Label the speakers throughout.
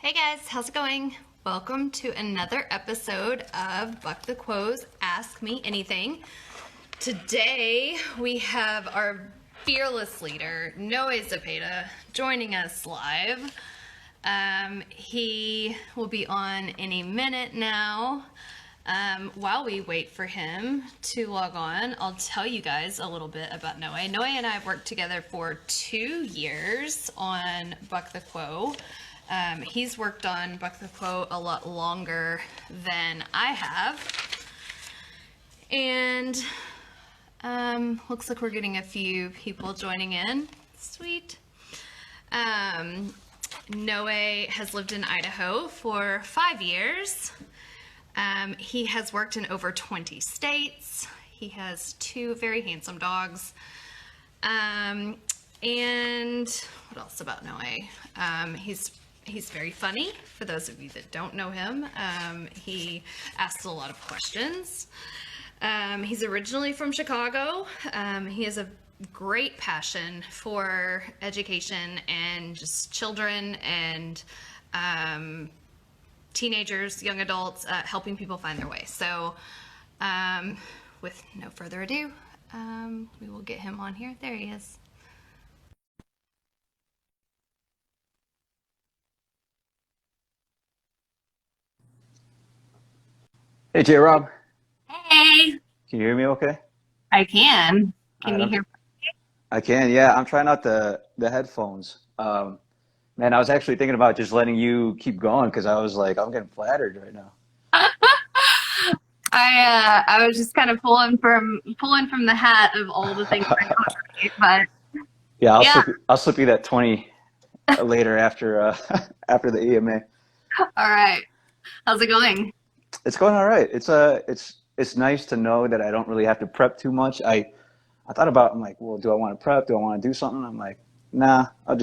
Speaker 1: Hey guys, how's it going? Welcome to another episode of Buck the Quo's Ask Me Anything. Today we have our fearless leader, Noé Zepeda, joining us live. He will be on any minute now. While we wait for him to log on, I'll tell you guys a little bit about Noé. Noé and I have worked together for 2 years on Buck the Quo. He's worked on Buck the Quo a lot longer than I have. And looks like we're getting a few people joining in. Sweet. Noé has lived in Idaho for 5 years. He has worked in over 20 states. He has 2 very handsome dogs. And what else about Noé? He's very funny, for those of you that don't know him. He asks a lot of questions. He's originally from Chicago. He has a great passion for education and just children and teenagers, young adults, helping people find their way. So with no further ado, we will get him on here. There he is.
Speaker 2: Hey, J. Rob.
Speaker 1: Hey,
Speaker 2: Can you hear me okay?
Speaker 1: I can.
Speaker 2: All
Speaker 1: Can
Speaker 2: right,
Speaker 1: you hear?
Speaker 2: I can, yeah. I'm trying out the headphones. Man, I was actually thinking about just letting you keep going because I was like, I'm getting flattered right now.
Speaker 1: I was just kind of pulling from the hat of all the things I know, but
Speaker 2: Yeah,
Speaker 1: yeah.
Speaker 2: I'll slip you that 20 later after after the EMA.
Speaker 1: All right. How's it going?
Speaker 2: It's going all right. It's nice to know that I don't really have to prep too much. I thought about, I'm like, well, do I want to prep? Do I want to do something? I'm like, nah, I'll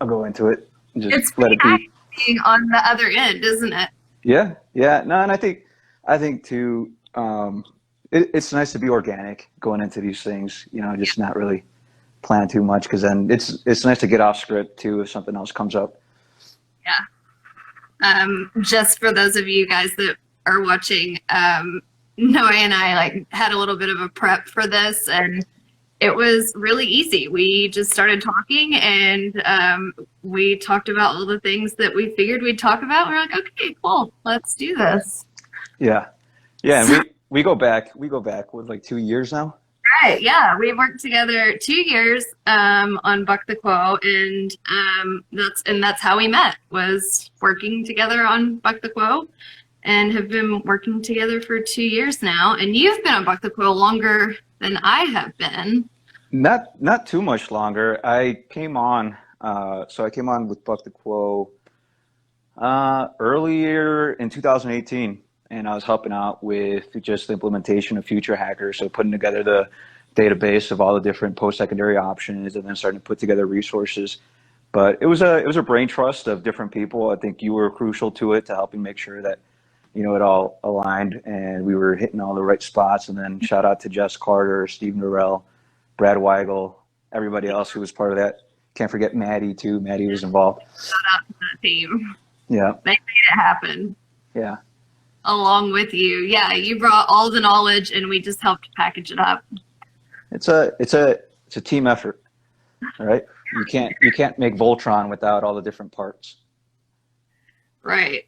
Speaker 2: go into it and just
Speaker 1: It's
Speaker 2: let
Speaker 1: pretty
Speaker 2: it be.
Speaker 1: nice being on the other end, isn't it?
Speaker 2: Yeah, yeah. No, and I think too, it's nice to be organic going into these things, just not really plan too much because then it's nice to get off script too if something else comes up.
Speaker 1: Yeah. Just for those of you guys that are watching, Noé and I had a little bit of a prep for this, and it was really easy. We just started talking, and we talked about all the things that we figured we'd talk about. We're like, okay, cool, let's do this.
Speaker 2: Yeah. Yeah, and we go back with like 2 years now.
Speaker 1: Right, yeah, we worked together 2 years on Buck the Quo, and that's how we met, was working together on Buck the Quo, and have been working together for 2 years now. And you've been on Buck the Quo longer than I have been.
Speaker 2: Not too much longer. I came on with Buck the Quo earlier in 2018, and I was helping out with just the implementation of Future Hacker, so putting together the database of all the different post-secondary options, and then starting to put together resources. But it was a brain trust of different people. I think you were crucial to it, to helping make sure that it all aligned and we were hitting all the right spots. And then shout out to Jess Carter, Steve Norrell, Brad Weigel, everybody else who was part of that. Can't forget Maddie too. Maddie was involved.
Speaker 1: Shout out to the team.
Speaker 2: Yeah.
Speaker 1: They made it happen.
Speaker 2: Yeah.
Speaker 1: Along with you. Yeah, you brought all the knowledge and we just helped package it up.
Speaker 2: It's a team effort. All right. You can't make Voltron without all the different parts.
Speaker 1: Right.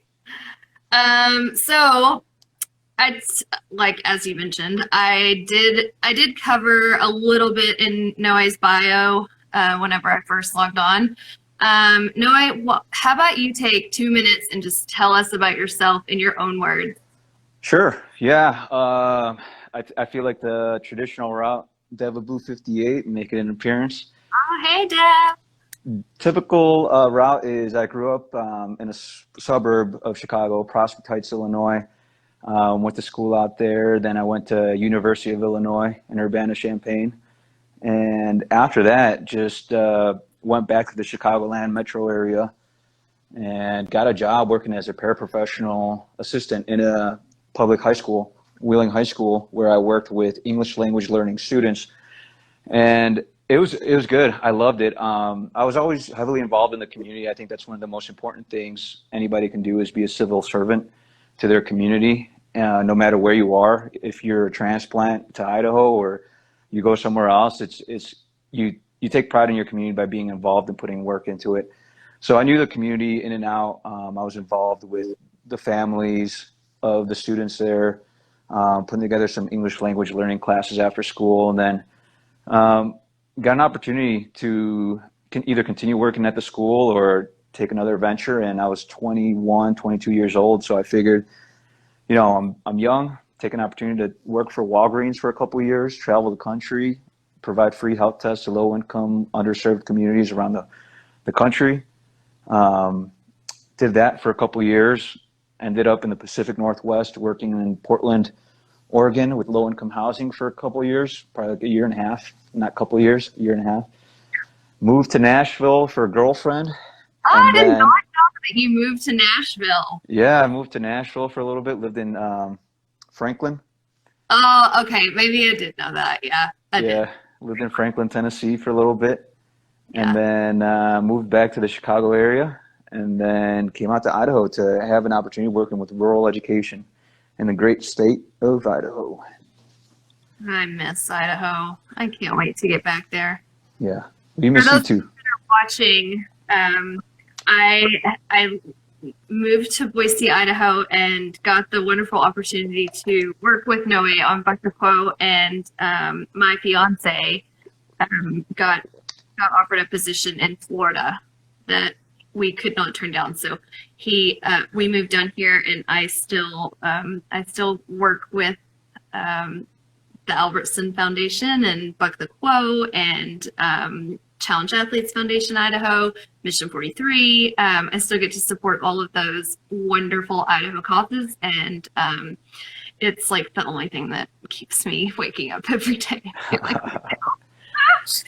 Speaker 1: So as you mentioned, I did cover a little bit in Noé's bio whenever I first logged on. Noé, how about you take 2 minutes and just tell us about yourself in your own words?
Speaker 2: Sure. Yeah. I feel like the traditional route, Dev Blue 58, making an appearance.
Speaker 1: Oh, hey, Dev.
Speaker 2: Typical route is I grew up in a suburb of Chicago, Prospect Heights, Illinois. Went to school out there. Then I went to University of Illinois in Urbana-Champaign. And after that, just went back to the Chicagoland metro area and got a job working as a paraprofessional assistant in a public high school, Wheeling High School, where I worked with English language learning students. And It was good. I loved it. I was always heavily involved in the community. I think that's one of the most important things anybody can do is be a civil servant to their community, no matter where you are. If you're a transplant to Idaho or you go somewhere else, it's you take pride in your community by being involved and putting work into it. So I knew the community in and out. I was involved with the families of the students there, putting together some English language learning classes after school, and then um, got an opportunity to either continue working at the school or take another venture. And I was 21, 22 years old, so I figured, I'm young, take an opportunity to work for Walgreens for a couple of years, travel the country, provide free health tests to low-income, underserved communities around the country. Um, did that for a couple of years. Ended up in the Pacific Northwest working in Portland, Oregon with low-income housing for a couple of years, probably like a year and a half, not a couple of years, a year and a half. Moved to Nashville for a girlfriend,
Speaker 3: I
Speaker 2: and
Speaker 3: did not know
Speaker 2: then
Speaker 3: that you moved to Nashville.
Speaker 2: yeah, I moved to Nashville for a little bit. Lived in Franklin.
Speaker 3: Oh, okay. Maybe I did know that. Yeah, I did.
Speaker 2: Yeah, lived in Franklin, Tennessee for a little bit, and
Speaker 3: Yeah.
Speaker 2: then moved back to the Chicago area, and then came out to Idaho to have an opportunity working with rural education in the great state of Idaho.
Speaker 3: I miss Idaho. I can't wait to get back there.
Speaker 2: Yeah, we
Speaker 3: For
Speaker 2: miss you
Speaker 3: those
Speaker 2: too.
Speaker 3: watching, I moved to Boise, Idaho, and got the wonderful opportunity to work with Noé on Buck the Quo, and my fiance got offered a position in Florida that we could not turn down. So we moved down here, and I still work with the Albertson Foundation and Buck the Quo and Challenge Athletes Foundation Idaho, Mission 43. I still get to support all of those wonderful Idaho causes, and it's like the only thing that keeps me waking up every day. I feel like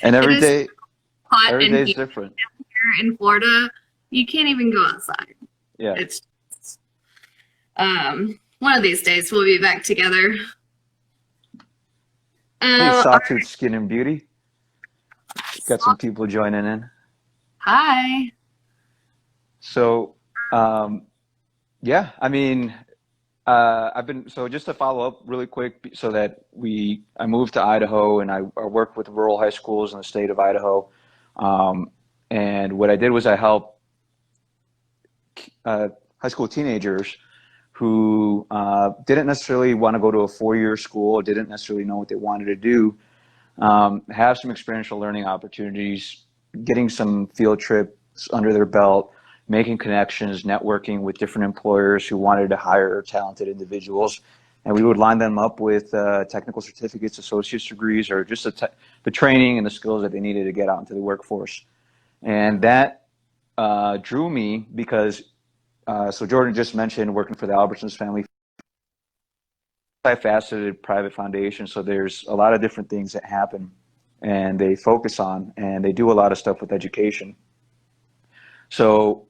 Speaker 2: And
Speaker 3: it is hot
Speaker 2: every
Speaker 3: and
Speaker 2: day is
Speaker 3: humid
Speaker 2: different.
Speaker 3: here in Florida. You can't even go outside.
Speaker 2: Yeah.
Speaker 3: It's one of these days we'll be back together.
Speaker 2: Hey,
Speaker 3: Uh,
Speaker 2: Sawtooth Skin and Beauty. Got some people joining in.
Speaker 3: Hi.
Speaker 2: So, yeah, I mean, so just to follow up really quick, so that I moved to Idaho and I worked with rural high schools in the state of Idaho. Um, and what I did was I helped high school teenagers who didn't necessarily want to go to a four-year school or didn't necessarily know what they wanted to do, have some experiential learning opportunities, getting some field trips under their belt, making connections, networking with different employers who wanted to hire talented individuals. And we would line them up with technical certificates, associate's degrees, or just the training and the skills that they needed to get out into the workforce. And that drew me because, so Jordon just mentioned working for the Albertsons family multifaceted private foundation. So there's a lot of different things that happen and they focus on, and they do a lot of stuff with education. So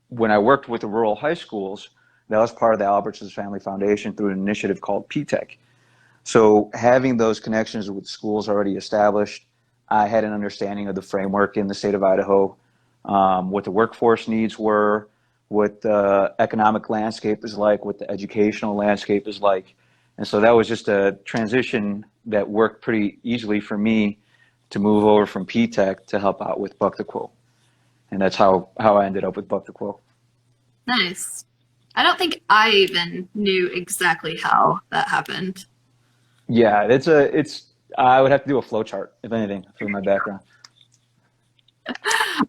Speaker 2: when I worked with the rural high schools, that was part of the Albertsons Family Foundation through an initiative called PTEC. So having those connections with schools already established, I had an understanding of the framework in the state of Idaho, what the workforce needs were, what the economic landscape is like, what the educational landscape is like. And so that was just a transition that worked pretty easily for me to move over from PTEC to help out with Buck the Quo. And that's how I ended up with Buck the Quo.
Speaker 3: Nice. I don't think I even knew exactly how that happened.
Speaker 2: Yeah, I would have to do a flow chart, if anything, for my background.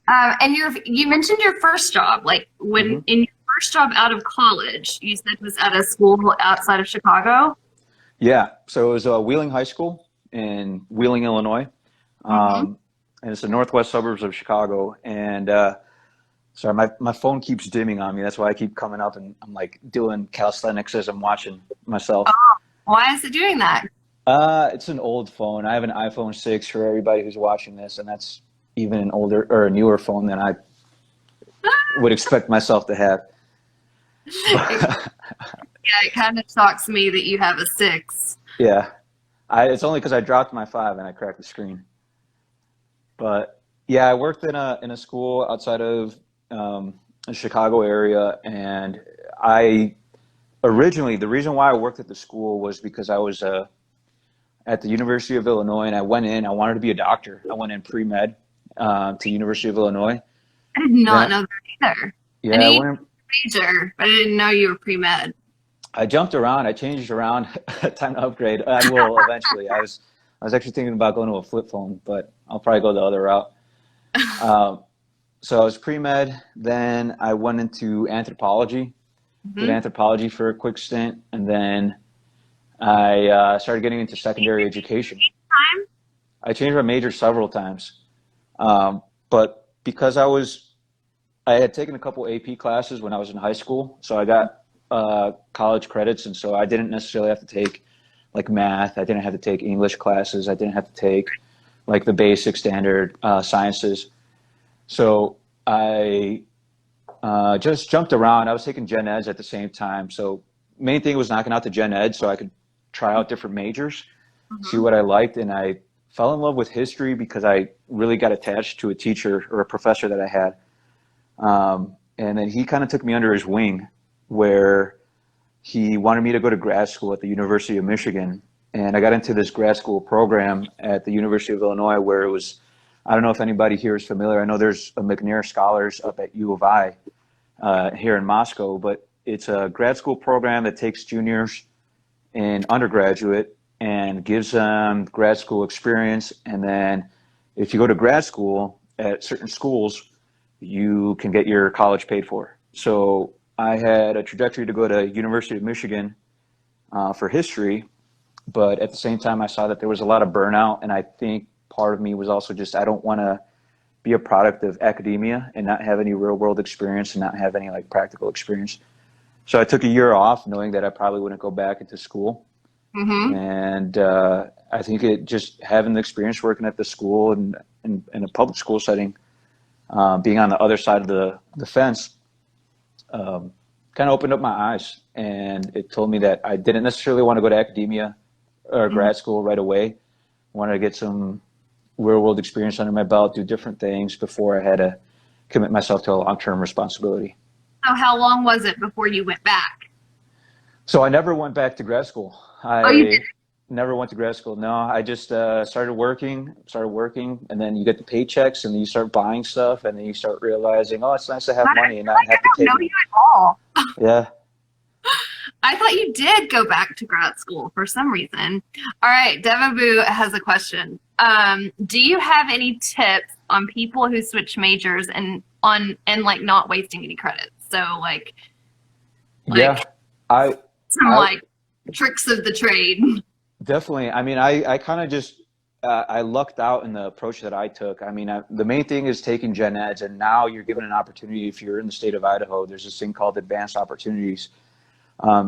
Speaker 3: And you mentioned your first job, like
Speaker 2: Hmm.
Speaker 3: in your first job out of college, you said was at a school outside of Chicago.
Speaker 2: Yeah, so it was Wheeling High School in Wheeling, Illinois.
Speaker 3: Mm-hmm.
Speaker 2: And it's the northwest suburbs of Chicago. And sorry, my phone keeps dimming on me. That's why I keep coming up and I'm like doing calisthenics as I'm watching myself.
Speaker 3: Why is it doing that?
Speaker 2: It's an old phone. I have an iPhone 6 for everybody who's watching this, and that's even an older or a newer phone than I would expect myself to have.
Speaker 3: Yeah, it kind of shocks me that you have a 6.
Speaker 2: Yeah, it's only because I dropped my 5 and I cracked the screen. But yeah, I worked in a school outside of the Chicago area, and I originally the reason why I worked at the school was because I was at the University of Illinois, and I went in. I wanted to be a doctor. I went in pre-med to University of Illinois.
Speaker 3: I did
Speaker 2: Then
Speaker 3: not know that either. I
Speaker 2: yeah,
Speaker 3: knew
Speaker 2: I
Speaker 3: you
Speaker 2: went in,
Speaker 3: were a major, but I didn't know you were pre-med.
Speaker 2: I jumped around. I changed around. Time to upgrade. I will eventually. I was actually thinking about going to a flip phone, but I'll probably go the other route. Um, so I was pre-med. Then I went into anthropology. Did
Speaker 3: Mm-hmm.
Speaker 2: anthropology for a quick stint, and then I started getting into secondary education.
Speaker 3: Time?
Speaker 2: I changed my major several times, but because I had taken a couple AP classes when I was in high school, so I got college credits, and so I didn't necessarily have to take like math. I didn't have to take English classes. I didn't have to take like the basic standard sciences. So I just jumped around. I was taking gen eds at the same time. So main thing was knocking out the gen ed so I could try out different majors, see
Speaker 3: Mm-hmm.
Speaker 2: what I liked, and I fell in love with history because I really got attached to a teacher or a professor that I had. And then he kind of took me under his wing where he wanted me to go to grad school at the University of Michigan. And I got into this grad school program at the University of Illinois where it was, I don't know if anybody here is familiar. I know there's a McNair Scholars up at U of I here in Moscow, but it's a grad school program that takes juniors and undergraduate and gives them grad school experience. And then if you go to grad school at certain schools, you can get your college paid for. So I had a trajectory to go to University of Michigan for history, but at the same time, I saw that there was a lot of burnout, and I think part of me was also just I don't want to be a product of academia and not have any real world experience and not have any like practical experience. So I took a year off, knowing that I probably wouldn't go back into school,
Speaker 3: Mm-hmm.
Speaker 2: and I think it just having the experience working at the school and in a public school setting, being on the other side of the fence, kind of opened up my eyes, and it told me that I didn't necessarily want to go to academia or
Speaker 3: Mm-hmm.
Speaker 2: grad school right away. I wanted to get some real world experience under my belt, do different things before I had to commit myself to a long term responsibility.
Speaker 3: So how long was it before you went back?
Speaker 2: So I never went back to grad school.
Speaker 3: Oh, you did.
Speaker 2: I never went to grad school. No, I just started working, and then you get the paychecks, and then you start buying stuff, and then you start realizing, oh, it's nice to have
Speaker 3: But I
Speaker 2: money and
Speaker 3: feel
Speaker 2: not
Speaker 3: like
Speaker 2: have
Speaker 3: I
Speaker 2: to
Speaker 3: don't
Speaker 2: take
Speaker 3: know
Speaker 2: it.
Speaker 3: you at all.
Speaker 2: Yeah.
Speaker 3: I thought you did go back to grad school for some reason. All right, Devin Boo has a question. Do you have any tips on people who switch majors and like not wasting any credits? So like
Speaker 2: Yeah. I
Speaker 3: some
Speaker 2: I
Speaker 3: like tricks of the trade.
Speaker 2: definitely. I mean, I kind of just I lucked out in the approach that I took. I mean, the main thing is taking gen eds, and now you're given an opportunity. If you're in the state of Idaho, there's this thing called advanced opportunities.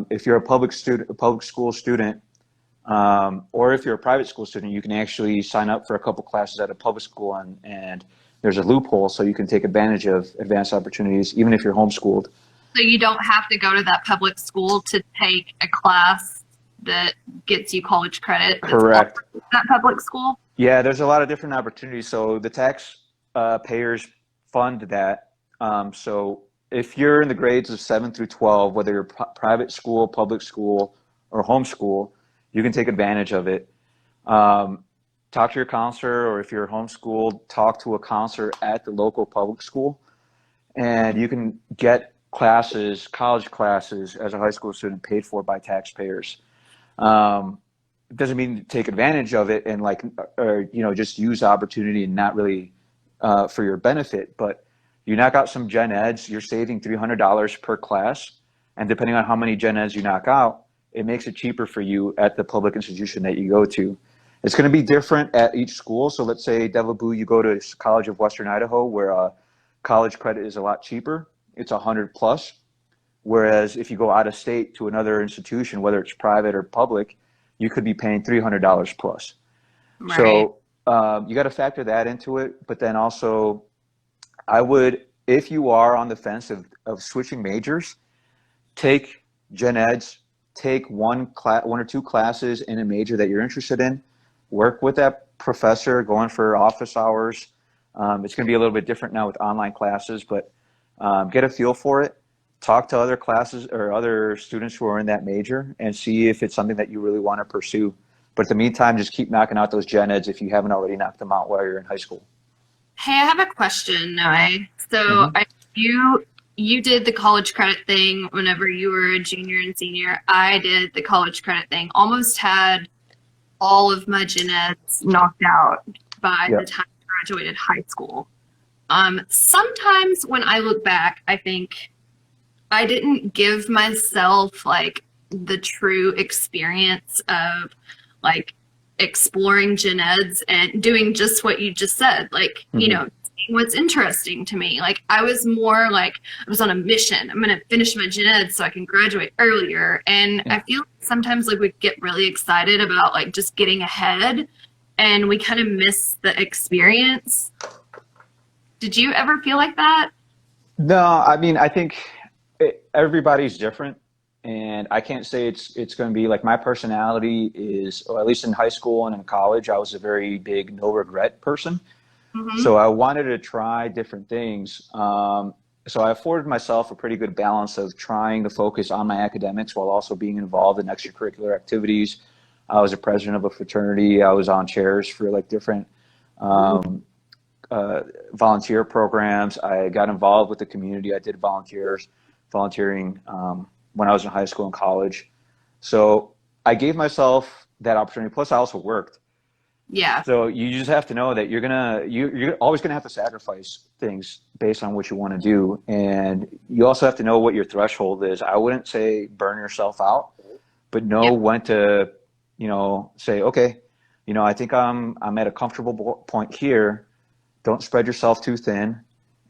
Speaker 2: If you're a public school student, or if you're a private school student, you can actually sign up for a couple classes at a public school, and there's a loophole, so you can take advantage of advanced opportunities, even if you're homeschooled.
Speaker 3: So you don't have to go to that public school to take a class that gets you college credit. That's
Speaker 2: Correct.
Speaker 3: offered at that public school.
Speaker 2: Yeah, there's a lot of different opportunities. So the tax payers fund that. So if you're in the grades of 7 through 12, whether you're private school, public school, or homeschool, you can take advantage of it. Talk to your counselor, or if you're homeschooled, talk to a counselor at the local public school, and you can get classes, college classes, as a high school student paid for by taxpayers. It doesn't mean take advantage of it and like, or just use the opportunity and not really for your benefit. But you knock out some gen eds, you're saving $300 per class, and depending on how many gen eds you knock out, it makes it cheaper for you at the public institution that you go to. It's going to be different at each school. So let's say Devil Boo, you go to College of Western Idaho, where college credit is a lot cheaper. It's 100 plus. Whereas if you go out of state to another institution, whether it's private or public, you could be paying $300 plus.
Speaker 3: Right.
Speaker 2: So you got to factor that into it. But then also, I would, if you are on the fence of switching majors, take gen eds, take one or two classes in a major that you're interested in, work with that professor, go in for office hours, It's going to be a little bit different now with online classes, but get a feel for it. Talk to other classes or other students who are in that major and see if it's something that you really want to pursue. But in the meantime, just keep knocking out those gen eds if you haven't already knocked them out while you're in high school.
Speaker 3: Hey, I have a question, Noé. So
Speaker 2: Mm-hmm.
Speaker 3: you did the college credit thing whenever you were a junior and senior. I did the college credit thing. Almost had all of my gen eds knocked out by the
Speaker 2: Yep.
Speaker 3: time I graduated high school. Sometimes when I look back, I think I didn't give myself like the true experience of like exploring gen eds and doing just what you just said, like, you
Speaker 2: Mm-hmm.
Speaker 3: know, seeing what's interesting to me. Like I was more like I was on a mission. I'm going to finish my gen eds so I can graduate earlier. And
Speaker 2: Yeah.
Speaker 3: I feel like sometimes like we get really excited about like just getting ahead and we kind of miss the experience. Did you ever feel like that?
Speaker 2: No, I mean, I think everybody's different, and I can't say it's going to be like my personality is, or at least in high school and in college, I was a very big no regret person.
Speaker 3: Mm-hmm.
Speaker 2: So I wanted to try different things. So I afforded myself a pretty good balance of trying to focus on my academics while also being involved in extracurricular activities. I was a president of a fraternity. I was on chairs for like different um, volunteer programs. I got involved with the community. I did volunteering when I was in high school and college. So I gave myself that opportunity. Plus, I also worked.
Speaker 3: Yeah.
Speaker 2: So you just have to know that you're always gonna have to sacrifice things based on what you want to do, and you also have to know what your threshold is. I wouldn't say burn yourself out, but know
Speaker 3: Yep.
Speaker 2: when to, say, okay, I think I'm at a comfortable point here. Don't spread yourself too thin,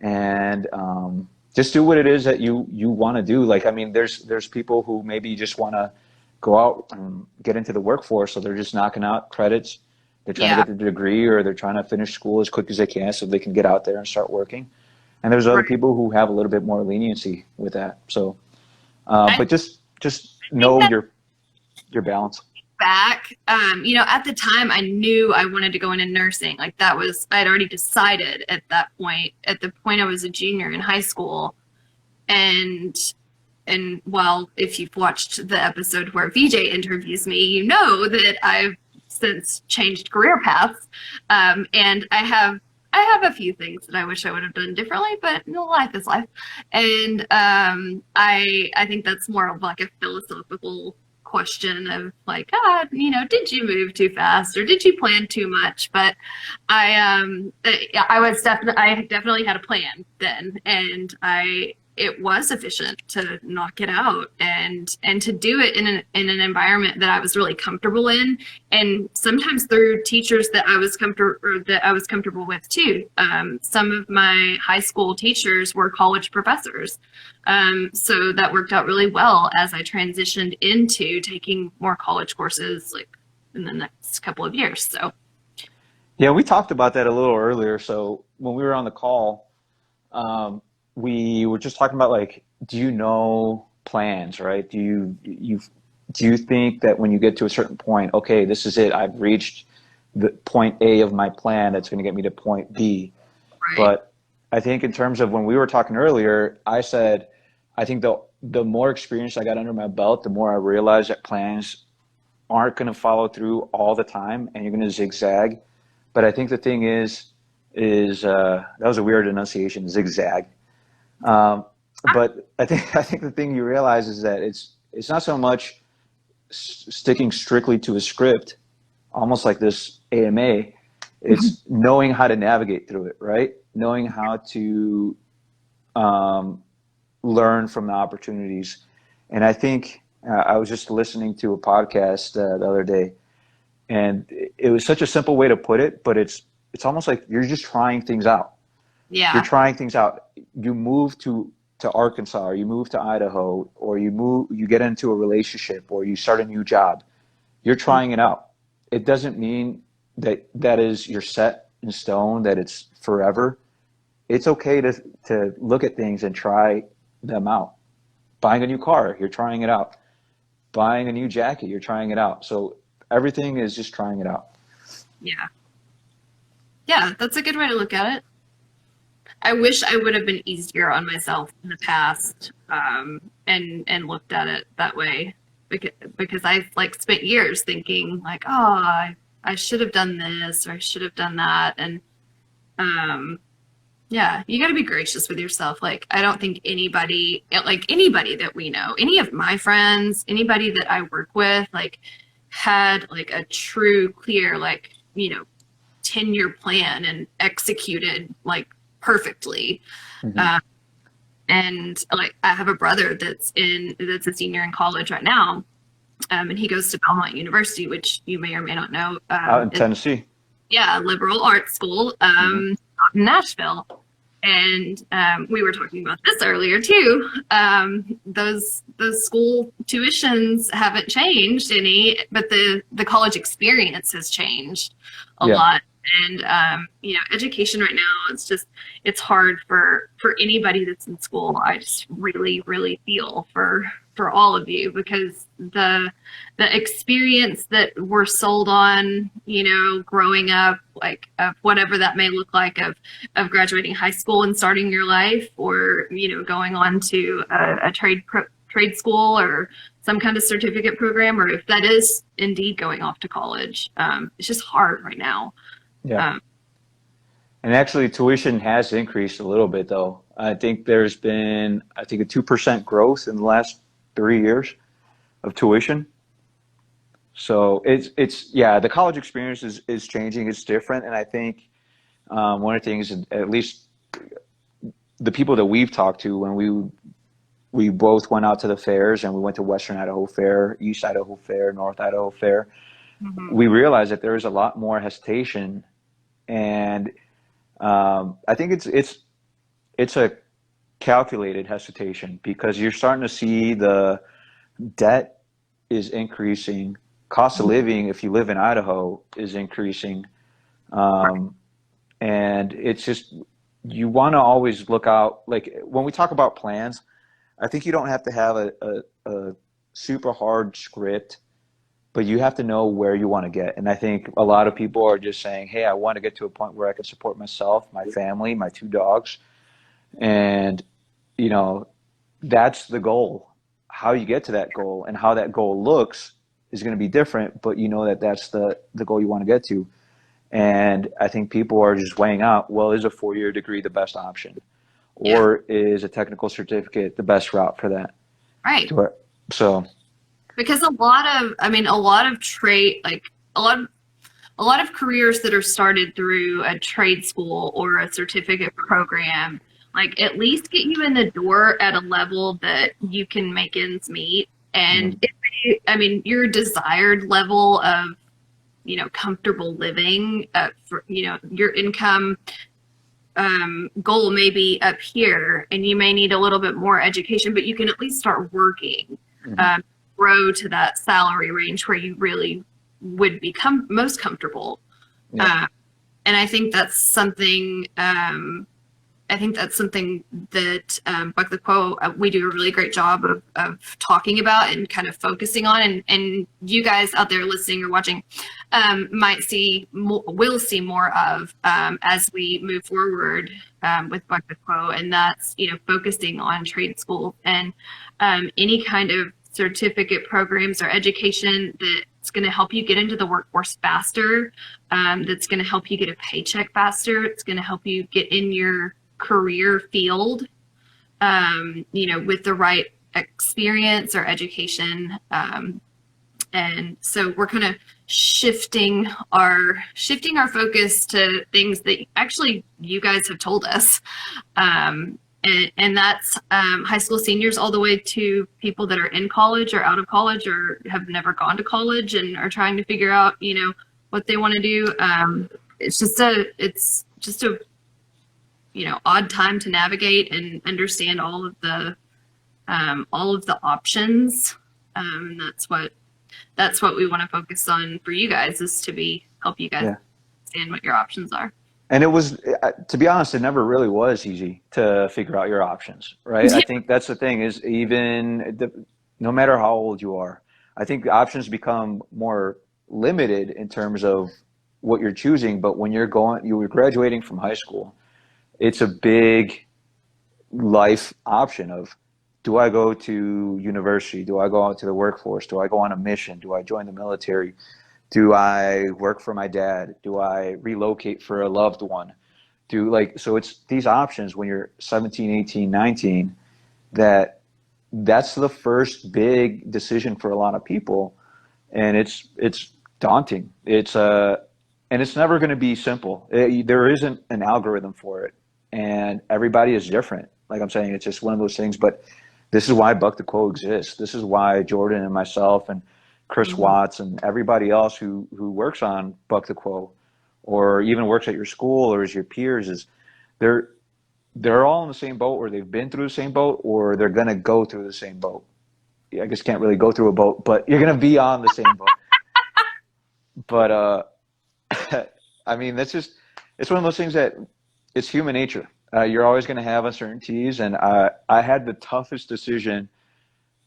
Speaker 2: and just do what it is that you want to do. Like, I mean, there's people who maybe just want to go out and get into the workforce, so they're just knocking out credits. They're trying to
Speaker 3: Yeah.
Speaker 2: get the degree, or they're trying to finish school as quick as they can so they can get out there and start working. And there's other
Speaker 3: Right.
Speaker 2: people who have a little bit more leniency with that. So,
Speaker 3: I
Speaker 2: but just
Speaker 3: think
Speaker 2: know
Speaker 3: that
Speaker 2: your balance.
Speaker 3: back, at the time I knew I wanted to go into nursing. Like that was, I'd already decided at that point, at the point I was a junior in high school. And, well, if you've watched the episode where VJ interviews me, you know that I've since changed career paths. And I have a few things that I wish I would have done differently, but life is life. And I think that's more of like a philosophical question of like, did you move too fast or did you plan too much? But I definitely had a plan then, and it was efficient to knock it out and to do it in an environment that I was really comfortable in, and sometimes through teachers that I was comfortable with too. Some of my high school teachers were college professors, so that worked out really well as I transitioned into taking more college courses like in the next couple of years. So
Speaker 2: Yeah, we talked about that a little earlier. So when we were on the call, we were just talking about like, do you know plans, right? Do you think that when you get to a certain point, okay, this is it, I've reached the point A of my plan that's going to get me to point B.
Speaker 3: right.
Speaker 2: But I think in terms of when we were talking earlier, I said, I think the more experience I got under my belt, the more I realized that plans aren't going to follow through all the time, and you're going to zigzag. But I think the thing is that was a weird enunciation, zigzag. Um, but I think the thing you realize is that it's not so much sticking strictly to a script, almost like this AMA. It's knowing how to navigate through it, right? Knowing how to learn from the opportunities. And I think I was just listening to a podcast the other day, and it was such a simple way to put it, but it's almost like you're just trying things out. You're
Speaker 3: Yeah.
Speaker 2: trying things out. You move to Arkansas, or you move to Idaho, or you get into a relationship, or you start a new job. You're trying it out. It doesn't mean that is you're set in stone, that it's forever. It's okay to look at things and try them out. Buying a new car, you're trying it out. Buying a new jacket, you're trying it out. So everything is just trying it out.
Speaker 3: Yeah. Yeah, that's a good way to look at it. I wish I would have been easier on myself in the past, and looked at it that way, because I like spent years thinking like, oh, I should have done this or I should have done that, and yeah, you got to be gracious with yourself. Like, I don't think anybody that we know, any of my friends, anybody that I work with, like, had like a true, clear, like, 10-year plan and executed like perfectly.
Speaker 2: Mm-hmm.
Speaker 3: And like, I have a brother that's a senior in college right now, and he goes to Belmont University, which you may or may not know.
Speaker 2: Out in Tennessee.
Speaker 3: Yeah, liberal arts school, out in Nashville. And we were talking about this earlier too. Those school tuitions haven't changed any, but the college experience has changed a lot. And education right now, it's hard for anybody that's in school. I just really, really feel for all of you, because the experience that we're sold on, growing up, like, of whatever that may look like, of graduating high school and starting your life, or going on to a trade school or some kind of certificate program, or if that is indeed going off to college, it's just hard right now.
Speaker 2: Yeah. And actually, tuition has increased a little bit, though. I think there's been, a 2% growth in the last 3 years of tuition. So it's the college experience is changing. It's different. And I think one of the things, at least the people that we've talked to, when we both went out to the fairs, and we went to Western Idaho Fair, East Idaho Fair, North Idaho Fair, we realized that there is a lot more hesitation. And I think it's a calculated hesitation, because you're starting to see the debt is increasing. Cost of living, if you live in Idaho, is increasing. And it's just, you want to always look out. Like, when we talk about plans, I think you don't have to have a super hard script, but you have to know where you want to get. And I think a lot of people are just saying, hey, I want to get to a point where I can support myself, my family, my 2 dogs. And, that's the goal. How you get to that goal and how that goal looks is going to be different, but that's the goal you want to get to. And I think people are just weighing out, well, is a 4-year degree the best option? Or is a technical certificate the best route for that?
Speaker 3: Right.
Speaker 2: So,
Speaker 3: because a lot of trade, like a lot of careers that are started through a trade school or a certificate program, like, at least get you in the door at a level that you can make ends meet. And your desired level of, comfortable living, your income goal may be up here, and you may need a little bit more education, but you can at least start working, grow to that salary range where you really would become most comfortable. And I think that's something, that Buck the Quo, we do a really great job of talking about and kind of focusing on, and you guys out there listening or watching will see more of as we move forward with Buck the Quo, and that's focusing on trade schools and any kind of certificate programs or education that's going to help you get into the workforce faster, that's going to help you get a paycheck faster, it's going to help you get in your career field, with the right experience or education. And so we're kind of shifting our focus to things that actually you guys have told us. And that's high school seniors all the way to people that are in college or out of college or have never gone to college and are trying to figure out, what they want to do. It's just a odd time to navigate and understand all of the options. That's what we want to focus on for you guys, is to help you guys understand what your options are.
Speaker 2: And it was, to be honest, it never really was easy to figure out your options, right? I think that's the thing, is no matter how old you are, I think the options become more limited in terms of what you're choosing. But when you were graduating from high school, it's a big life option of, do I go to university? Do I go out to the workforce? Do I go on a mission? Do I join the military? Do I work for my dad? Do I relocate for a loved one? So it's these options when you're 17, 18, 19, that's the first big decision for a lot of people. And it's daunting. And it's never going to be simple. There isn't an algorithm for it. And everybody is different. Like I'm saying, it's just one of those things, but this is why Buck the Quo exists. This is why Jordon and myself and Chris Watts and everybody else who works on Buck the Quo, or even works at your school or as your peers, is they're all in the same boat, or they've been through the same boat, or they're going to go through the same boat. Yeah, I guess can't really go through a boat, but you're going to be on the same boat. But I mean, it's one of those things that it's human nature. You're always going to have uncertainties, and I had the toughest decision.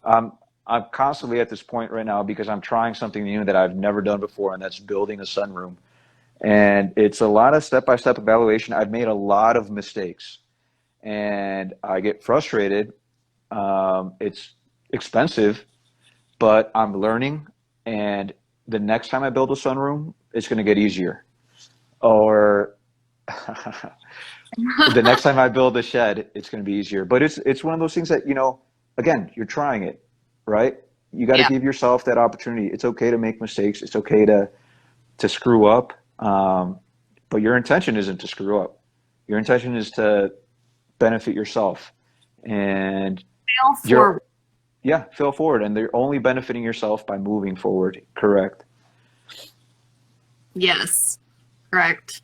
Speaker 2: I'm constantly at this point right now because I'm trying something new that I've never done before, and that's building a sunroom. And it's a lot of step-by-step evaluation. I've made a lot of mistakes, and I get frustrated. It's expensive, but I'm learning, and the next time I build a sunroom, it's going to get easier. Or the next time I build a shed, it's going to be easier. But it's one of those things that, again, you're trying it, right? You got to give yourself that opportunity. It's okay to make mistakes. It's okay to screw up. But your intention isn't to screw up. Your intention is to benefit yourself. And fail forward. And they're only benefiting yourself by moving forward. Correct.
Speaker 3: Yes, correct.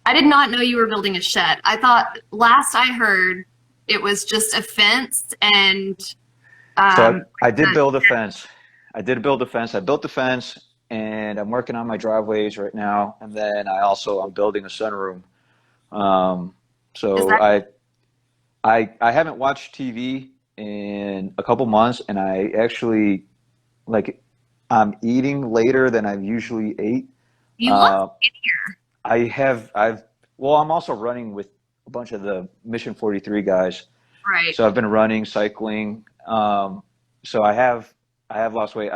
Speaker 3: I did not know you were building a shed. I thought last I heard it was just a fence and.
Speaker 2: So I did build a fence. I built the fence, and I'm working on my driveways right now. And then I'm building a sunroom. I haven't watched TV in a couple months, and I actually I'm eating later than I've usually ate.
Speaker 3: You look skinnier.
Speaker 2: I'm also running with a bunch of the Mission 43 guys.
Speaker 3: Right.
Speaker 2: So I've been running, cycling. So I have lost weight.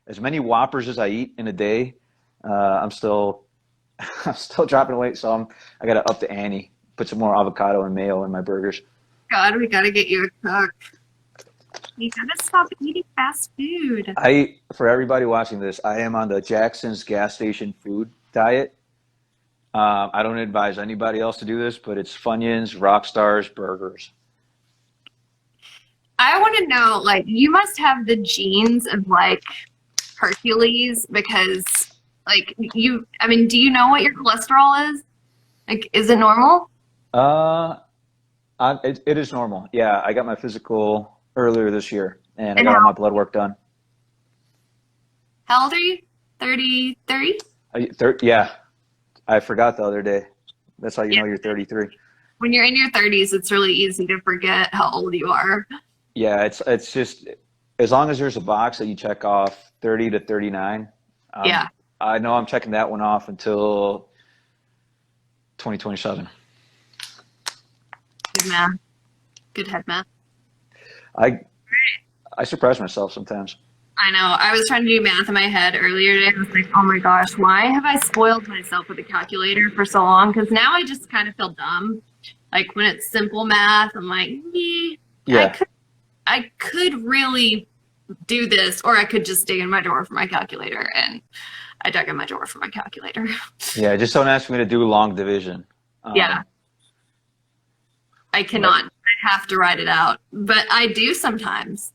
Speaker 2: As many Whoppers as I eat in a day, I'm still dropping weight. So I got to up the ante, put some more avocado and mayo in my burgers.
Speaker 3: God, we got to get you a cook. You got to stop eating fast food.
Speaker 2: For everybody watching this, I am on the Jackson's gas station food diet. I don't advise anybody else to do this, but it's Funyuns, Rockstars, burgers.
Speaker 3: I want to know, you must have the genes of Hercules, because do you know what your cholesterol is? Is it normal?
Speaker 2: It is normal. Yeah, I got my physical earlier this year, and I got all my blood work done.
Speaker 3: How old are you? 33?
Speaker 2: Yeah, I forgot the other day. That's how you know you're 33.
Speaker 3: When you're in your 30s, it's really easy to forget how old you are.
Speaker 2: Yeah, it's just, as long as there's a box that you check off 30 to 39. I know I'm checking that one off until 2027.
Speaker 3: Good math. Good head math.
Speaker 2: I surprise myself sometimes.
Speaker 3: I know. I was trying to do math in my head earlier today. I was like, oh my gosh, why have I spoiled myself with a calculator for so long? Because now I just kind of feel dumb. When it's simple math, I'm like, yeah. I could really do this, or I could just dig in my drawer for my calculator. And I dug in my drawer for my calculator.
Speaker 2: Yeah, just don't ask me to do long division.
Speaker 3: Yeah. I cannot. I have to write it out. But I do sometimes.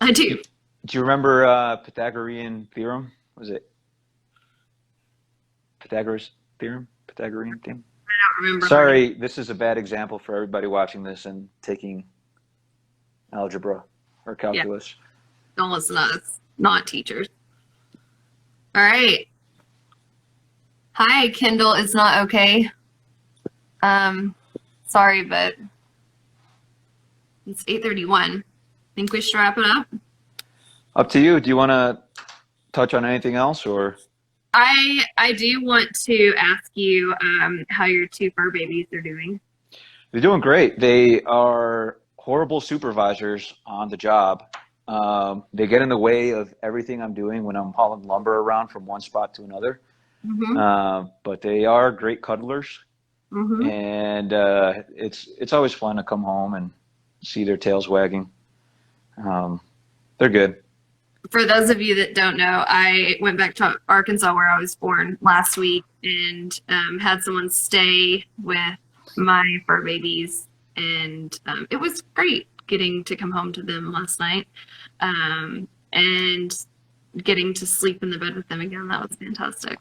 Speaker 3: I do.
Speaker 2: Do you remember Pythagorean theorem? Was it Pythagoras theorem? Pythagorean theorem?
Speaker 3: I don't remember.
Speaker 2: Sorry, this is a bad example for everybody watching this and taking algebra or calculus.
Speaker 3: Yeah. Don't listen to us, not teachers. All right. Hi, Kindle. It's not okay. Sorry, but it's 8:31. Think we should wrap it up?
Speaker 2: Up to you. Do you want to touch on anything else, or?
Speaker 3: I do want to ask you how your two fur babies are doing.
Speaker 2: They're doing great. They are horrible supervisors on the job. They get in the way of everything I'm doing when I'm hauling lumber around from one spot to another.
Speaker 3: Mm-hmm.
Speaker 2: But they are great cuddlers,
Speaker 3: Mm-hmm.
Speaker 2: and it's always fun to come home and see their tails wagging. They're good.
Speaker 3: For those of you that don't know, I went back to Arkansas where I was born last week and had someone stay with my fur babies, and it was great getting to come home to them last night and getting to sleep in the bed with them again. That was fantastic.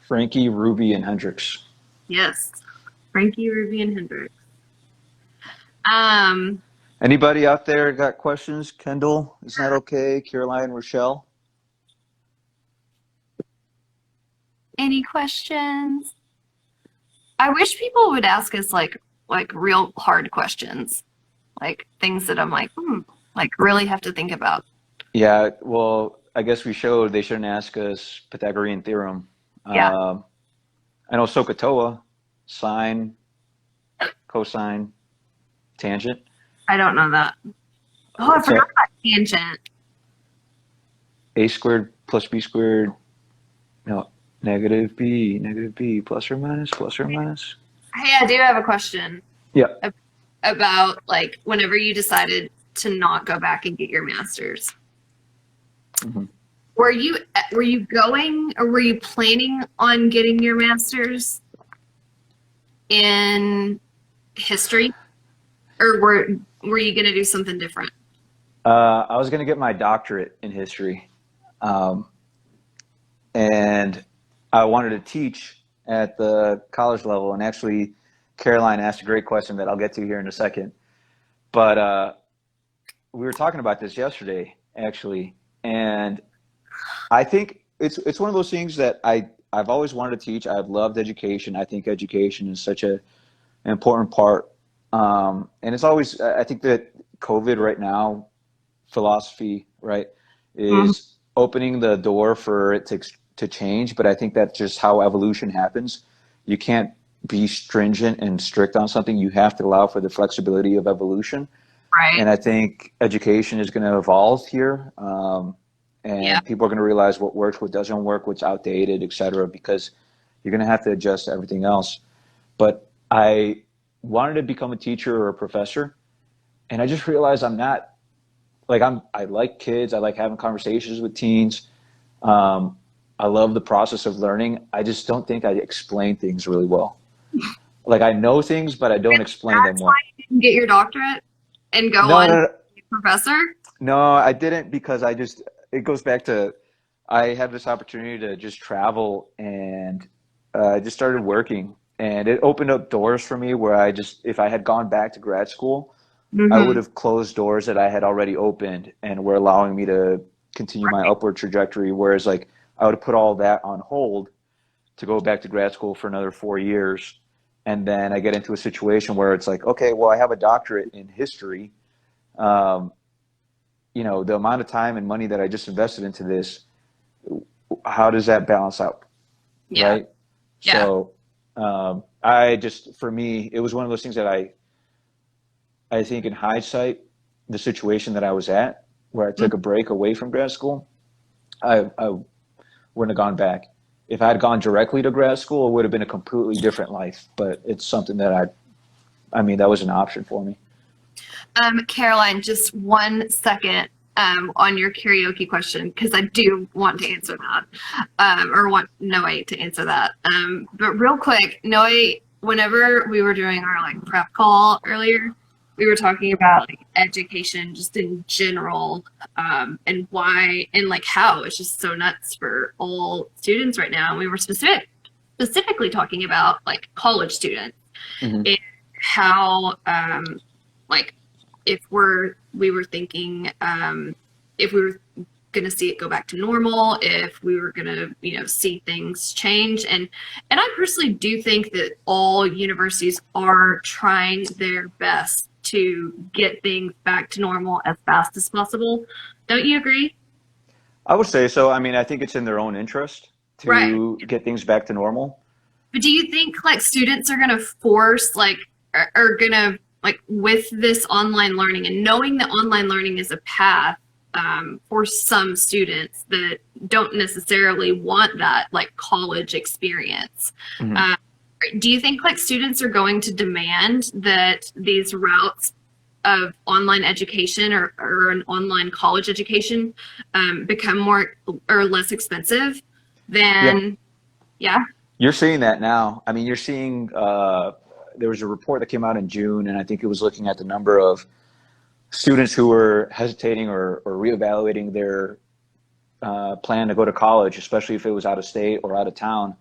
Speaker 2: Frankie, Ruby, and Hendrix.
Speaker 3: Yes, Frankie, Ruby, and Hendrix. Um,
Speaker 2: Anybody out there got questions? Kendall, is that okay? Caroline, Rochelle?
Speaker 3: any questions? I wish people would ask us like real hard questions, like things that I'm like really have to think about.
Speaker 2: Yeah, well, I guess we showed they shouldn't ask us Pythagorean theorem.
Speaker 3: Yeah.
Speaker 2: I know SOHCAHTOA, sine, cosine, tangent.
Speaker 3: I don't know that. Oh, I
Speaker 2: What's
Speaker 3: forgot
Speaker 2: that?
Speaker 3: about tangent.
Speaker 2: A squared plus b squared, no, negative b, plus or minus, plus or minus.
Speaker 3: Hey, I do have a question
Speaker 2: Yeah.
Speaker 3: about like whenever you decided to not go back and get your master's.
Speaker 2: Mhm.
Speaker 3: Were you going or were you planning on getting your master's in history, or were you going to do something different?
Speaker 2: I was going to get my doctorate in history. And I wanted to teach at the college level. And actually, Caroline asked a great question that I'll get to here in a second. But we were talking about this yesterday, actually. And I think it's one of those things that I've always wanted to teach. I've loved education. I think education is such an important part. And it's always, I think that COVID right now, philosophy, right, is opening the door for it to change. But I think that's just how evolution happens. You can't be stringent and strict on something. You have to allow for the flexibility of evolution.
Speaker 3: Right.
Speaker 2: And I think education is going to evolve here. And
Speaker 3: Yeah.
Speaker 2: people are going to realize what works, what doesn't work, what's outdated, et cetera, because you're going to have to adjust to everything else. But I wanted to become a teacher or a professor. And I just realized I'm not, like, I like kids. I like having conversations with teens. I love the process of learning. I just don't think I explain things really well. Like, I know things, but I don't explain them
Speaker 3: That's
Speaker 2: well.
Speaker 3: why you didn't get your doctorate and go
Speaker 2: No,
Speaker 3: on
Speaker 2: no, no.
Speaker 3: to be a professor?
Speaker 2: No, I didn't, because it goes back to, I had this opportunity to just travel, and I just started working, and it opened up doors for me where if I had gone back to grad school, I would have closed doors that I had already opened and were allowing me to continue my upward trajectory. Whereas, like, I would have put all that on hold to go back to grad school for another 4 years. And then I get into a situation where it's like, okay, well, I have a doctorate in history. The amount of time and money that I just invested into this, how does that balance out?
Speaker 3: Yeah.
Speaker 2: Right.
Speaker 3: Yeah.
Speaker 2: So, for me, it was one of those things that I think in hindsight, the situation that I was at, where I took a break away from grad school, I wouldn't have gone back. If I had gone directly to grad school, it would have been a completely different life. But it's something that that was an option for me.
Speaker 3: Caroline, just 1 second on your karaoke question, because I do want to answer that, or want Noé to answer that. But real quick, Noé, whenever we were doing our like prep call earlier, we were talking about like education just in general, and why and like how it's just so nuts for all students right now. And we were specifically talking about like college students and how like if we were thinking if we were going to see it go back to normal, if we were going to see things change, and I personally do think that all universities are trying their best to get things back to normal as fast as possible. Don't you agree?
Speaker 2: I would say so. I mean, I think it's in their own interest.
Speaker 3: Right.
Speaker 2: to get things back to normal.
Speaker 3: But do you think like students are going to force like are going to like with this online learning and knowing that online learning is a path for some students that don't necessarily want that like college experience?
Speaker 2: Mhm.
Speaker 3: Do you think like students are going to demand that these routes of online education or an online college education become more or less expensive
Speaker 2: Yeah,
Speaker 3: than, yeah?
Speaker 2: you're seeing that now. I mean, you're seeing there was a report that came out in June, and I think it was looking at the number of students who were hesitating or reevaluating their plan to go to college, especially if it was out of state or out of town,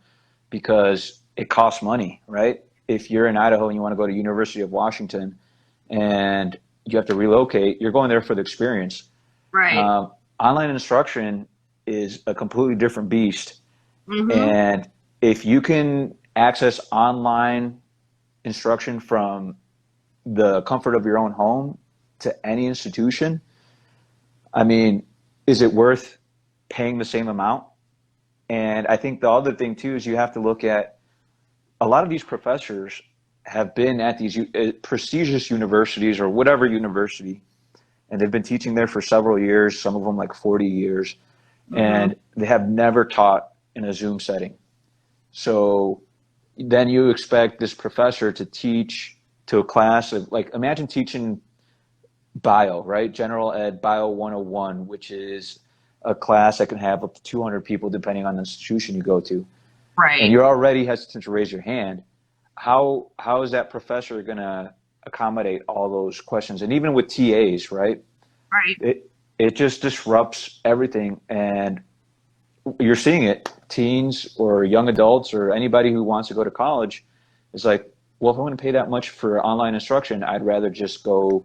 Speaker 2: because it costs money, right? If you're in Idaho and you want to go to University of Washington and you have to relocate, you're going there for the experience.
Speaker 3: Right.
Speaker 2: Online instruction is a completely different beast.
Speaker 3: Mm-hmm.
Speaker 2: And if you can access online instruction from the comfort of your own home to any institution, I mean, is it worth paying the same amount? And I think the other thing too is you have to look at a lot of these professors have been at these prestigious universities or whatever university, and they've been teaching there for several years, some of them like 40 years,
Speaker 3: Mm-hmm.
Speaker 2: and they have never taught in a Zoom setting. So then you expect this professor to teach to a class of, like, imagine teaching bio, right? General Ed Bio 101, which is a class that can have up to 200 people depending on the institution you go to. And
Speaker 3: Right.
Speaker 2: you're already hesitant to raise your hand. How is that professor going to accommodate all those questions? And even with TAs, right?
Speaker 3: Right.
Speaker 2: It just disrupts everything. And you're seeing it. Teens or young adults or anybody who wants to go to college is like, well, if I'm going to pay that much for online instruction, I'd rather just go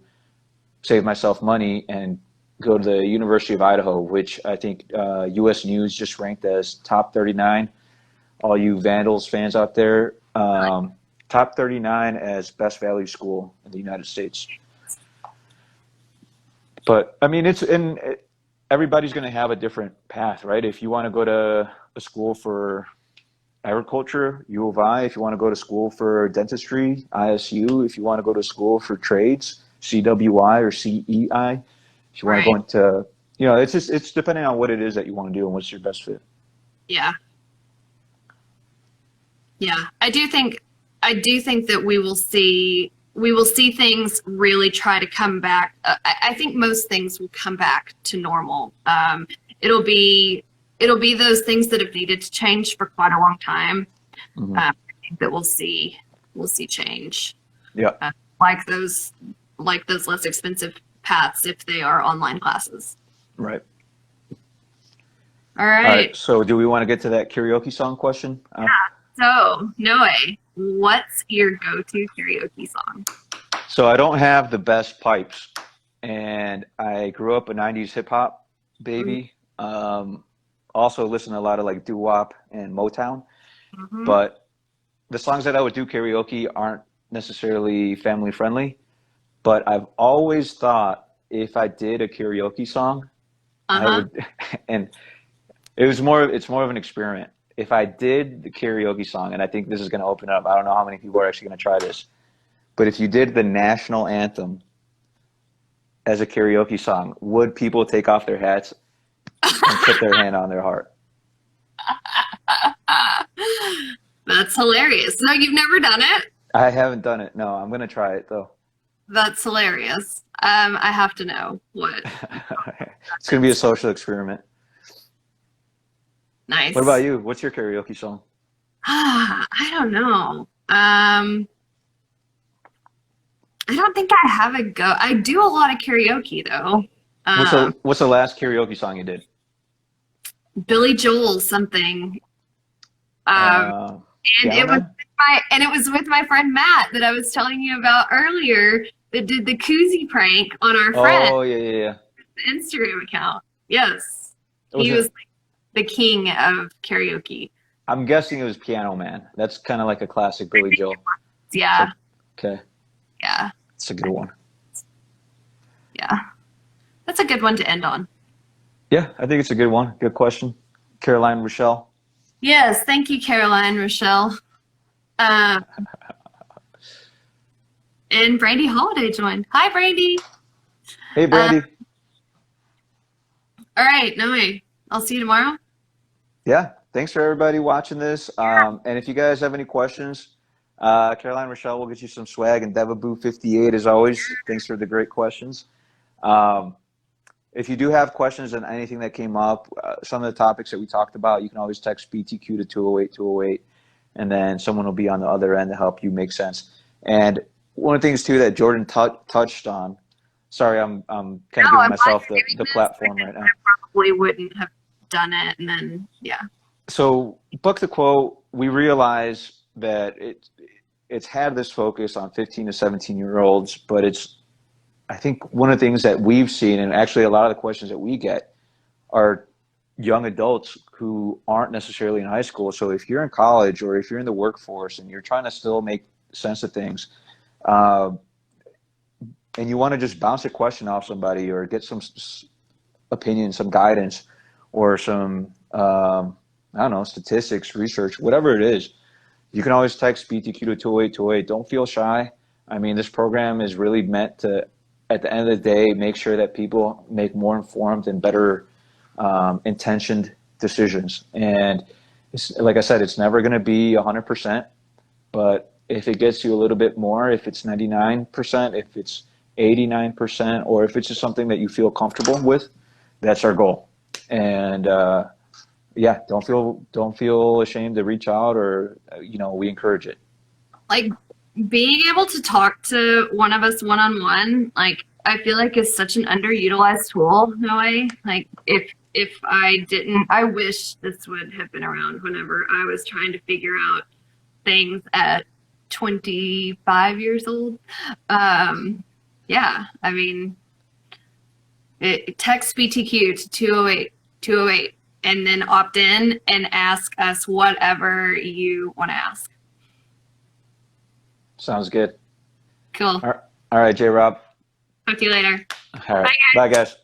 Speaker 2: save myself money and go to the University of Idaho, which I think U.S. News just ranked as top 39. All you Vandals fans out there, top 39 as best value school in the United States. But I mean, everybody's going to have a different path, right? If you want to go to a school for agriculture, U of I. If you want to go to school for dentistry, ISU. If you want to go to school for trades, CWI or CEI. If you want to go
Speaker 3: Right.
Speaker 2: into, it's depending on what it is that you want to do and what's your best fit.
Speaker 3: Yeah. Yeah. I do think that we will see things really try to come back. I think most things will come back to normal. It'll be those things that have needed to change for quite a long time.
Speaker 2: Mm-hmm.
Speaker 3: I think that we'll see change.
Speaker 2: Yeah.
Speaker 3: Like those less expensive paths if they are online classes.
Speaker 2: Right.
Speaker 3: All
Speaker 2: All
Speaker 3: right.
Speaker 2: right. So do we want to get to that karaoke song question?
Speaker 3: So, Noé, what's your go-to karaoke song?
Speaker 2: So I don't have the best pipes, and I grew up a 90s hip hop baby. Also listen to a lot of like doo-wop and Motown,
Speaker 3: Mm-hmm.
Speaker 2: but the songs that I would do karaoke aren't necessarily family friendly, but I've always thought if I did a karaoke song, I
Speaker 3: Uh-huh.
Speaker 2: would, and it's more of an experiment. If I did the karaoke song, and I think this is going to open up, I don't know how many people are actually going to try this, but if you did the national anthem as a karaoke song, would people take off their hats and put their hand on their heart?
Speaker 3: That's hilarious. No, you've never done it?
Speaker 2: I haven't done it. No, I'm going to try it though.
Speaker 3: That's hilarious. I have to know what.
Speaker 2: It's going to be a social experiment.
Speaker 3: Nice.
Speaker 2: What about you? What's your karaoke song?
Speaker 3: I don't know. I don't think I have a go. I do a lot of karaoke though.
Speaker 2: What's the last karaoke song you did?
Speaker 3: Billy Joel something. And
Speaker 2: Piano
Speaker 3: it was
Speaker 2: Man?
Speaker 3: it was with my friend Matt that I was telling you about earlier that did the koozie prank on our friend
Speaker 2: Oh, yeah.
Speaker 3: Instagram account. Yes.
Speaker 2: Was
Speaker 3: He
Speaker 2: it-
Speaker 3: was like the king of karaoke.
Speaker 2: I'm guessing it was Piano Man. That's kind of like a classic Billy Joel.
Speaker 3: Yeah.
Speaker 2: Okay,
Speaker 3: Yeah.
Speaker 2: it's a good one.
Speaker 3: Yeah. That's a good one to end on.
Speaker 2: Yeah, I think it's a good one. Good question. Caroline Rochelle.
Speaker 3: Yes, thank you, Caroline, Rochelle. And Brandy Holiday joined. Hi, Brandy.
Speaker 2: Hey, Brandy.
Speaker 3: All right, Noé, I'll see you tomorrow.
Speaker 2: Yeah, thanks for everybody watching this. And if you guys have any questions, Caroline Rochelle will get you some swag, and Devaboo58 as always. Thanks for the great questions. Um, if you do have questions on anything that came up, some of the topics that we talked about, you can always text BTQ to 208-208, and then someone will be on the other end to help you make sense. And one of the things too that Jordon touched on. Sorry, I'm kind of
Speaker 3: No,
Speaker 2: giving
Speaker 3: I'm glad
Speaker 2: myself
Speaker 3: you're doing
Speaker 2: the
Speaker 3: this
Speaker 2: platform
Speaker 3: because
Speaker 2: right now.
Speaker 3: I probably wouldn't have done it, and then yeah.
Speaker 2: So Buck the Quo, we realize that it's had this focus on 15 to 17-year-olds, but I think one of the things that we've seen, and actually a lot of the questions that we get, are young adults who aren't necessarily in high school. So if you're in college or if you're in the workforce and you're trying to still make sense of things, uh, and you want to just bounce a question off somebody or get some opinion, some guidance, or some I don't know, statistics, research, whatever it is, you can always text BTQ to 208-208. Don't feel shy. I mean, this program is really meant to, at the end of the day, make sure that people make more informed and better intentioned decisions. And like I said, it's never going to be 100%, but if it gets you a little bit more, if it's 99%, if it's 89%, or if it's just something that you feel comfortable with, that's our goal. And yeah, don't feel ashamed to reach out, or we encourage it.
Speaker 3: Like being able to talk to one of us one-on-one, like I feel like is such an underutilized tool in a way. Like if I didn't, I wish this would have been around whenever I was trying to figure out things at 25 years old. Yeah, I mean, text BTQ to 208-208 and then opt in and ask us whatever you want to ask.
Speaker 2: Sounds good.
Speaker 3: Cool.
Speaker 2: All right, J. Rob.
Speaker 3: Talk to you later.
Speaker 2: All right. Bye, guys.